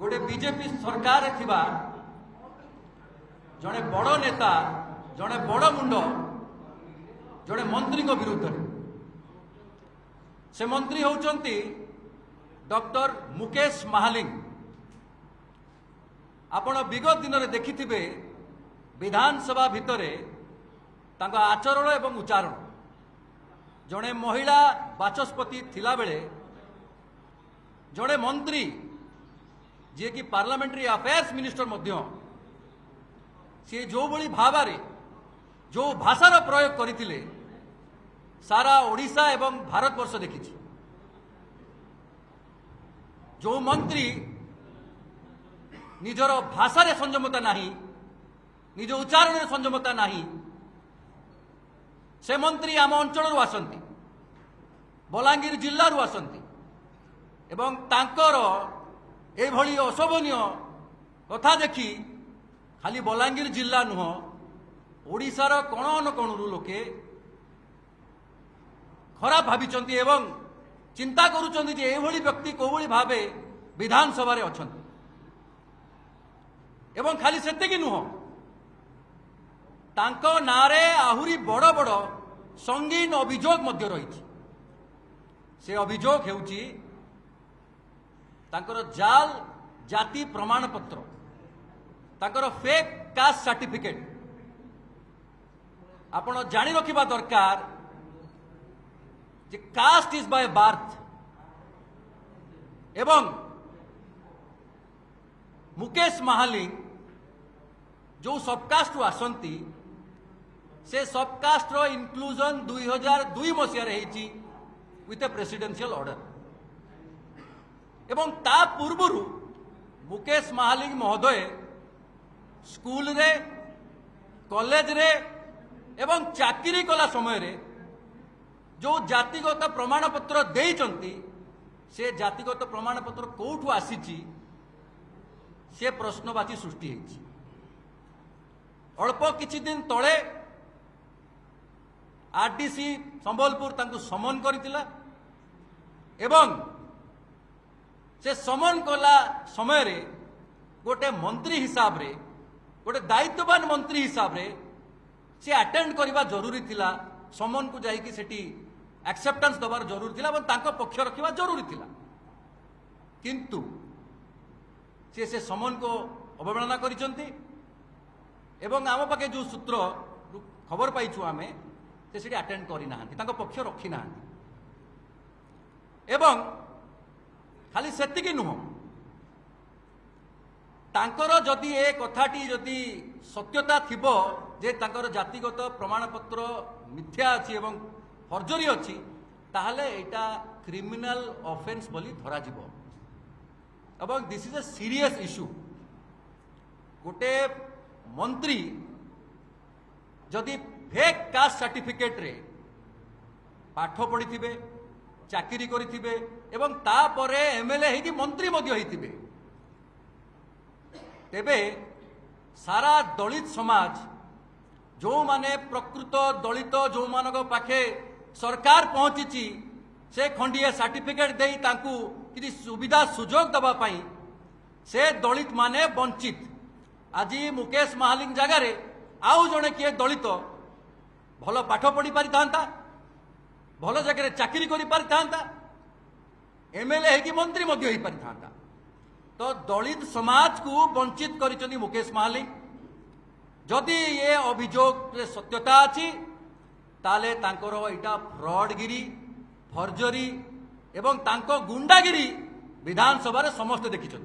गोटे बीजेपी सरकार थिबा जड़े बड़ नेता जड़े बड़ मुंड जड़े मंत्री विरुद्ध से मंत्री होउचंती डॉक्टर मुकेश महालिंग। आपण विगत दिन में देखिथिबे विधानसभा भितरे तांका आचरण एवं उच्चारण जड़े महिला बाचस्पति थिला बेले जड़े मंत्री जी कि पार्लियामेंट्री अफेयर्स मिनिस्टर मध्य सी जो भली भावारे जो भाषार प्रयोग करथिले सारा ओडिशा एवं भारतवर्ष देखी। जो मंत्री निजर भाषार संयमता नहीं निज उच्चारण संयमता नहीं से मंत्री आम अंचल आसती बलांगीर जिल्ला आसती एवं तांकर एभली अशोभनीय कथा देखी खाली बलांगीर जिल्ला नुह ओडिशार कोण अनुकोणरू लोके खराब भाविचंती एवं चिंता करुचंती जे एभली व्यक्ति कोभली भावे विधानसभा रे अछंती एवं खाली सेतिकी नुह तांको नारे आहुरी बड़ बड़ संगीन अभियोग मध्य रही। से अभियोग हेउची तांकर जाल जाति प्रमाण पत्र तांकर फेक कास्ट सर्टिफिकेट आपण जानी रखिबा दरकार जे कास्ट इज बाय बार्थ एवं मुकेश महालिंग जो सबकास्ट आसंती से सबकास्ट रो इनक्लूजन 2002 मसीह विथ ए प्रेसिडेंशियल ऑर्डर एवं ता पूर्वरु मुकेश महालिंग महोदय स्कूल रे कॉलेज रे एवं चाकरी कला समय रे जो जातिगत प्रमाण पत्र देइचंती से जातिगत प्रमाण पत्र कोठु आसीची से प्रश्नवाची सृष्टि हेछि। अल्प किछि दिन तळे आरडीसी संबलपुर तांकु समन करितिला एवं से समन कला समय रे गोटे मंत्री हिसाब रे गोटे दायित्ववान मंत्री हिसाब रे से अटेंड करबा जरूरी थिला समन को जाई कि सेठी एक्सेप्टेंस दबार जरूरी थिला एवं तांको पक्ष रखिबा जरूरी थिला किंतु से समन को अवहेलना करिसंती एवं आम पाखे जो सूत्र खबर पाइछु आमे से सेठी अटेंड करि नाहंती तांको पक्ष रखि नाहंती एवं खाली सेतिकी नुह तांकर जदि ए कथाटी जदि सत्यता थिबो जे तांकर जातिगत प्रमाण पत्र मिथ्या अछि एवं फर्जरी अछि ताहले एटा क्रिमिनल ऑफेंस बोली धरा जिवो एवं this is a serious issue. गोटे मंत्री जदि फेक कास्ट सर्टिफिकेट रे पाठ पढ़ी चाकरी करिथिबे एवं तापरे एमएलए हेकि मंत्री मध्य होइथिबे तेबे सारा दलित समाज जो माने प्रकृत दलित जो मानक पाखे सरकार पहुंची से खंडिए सर्टिफिकेट देई तांकू किछि सुविधा सुजोग दबा पाई से दलित माने वंचित। आज मुकेश महालिंग जगार आउ जड़े किए दलित भल पाठ पढ़ी पारि थांता भल जगह चाकरी करि पारि थांता एमएलए है कि मंत्री मध्य होई पारि थांता तो दलित समाज को वंचित करिसंती मुकेश महालिंग। जदि ये अभियोग सत्यता अछि ताले तांकर एटा फ्रॉडगिरी फर्जरी एवं तांको गुंडागिरी विधानसभा समस्त देखिछंती।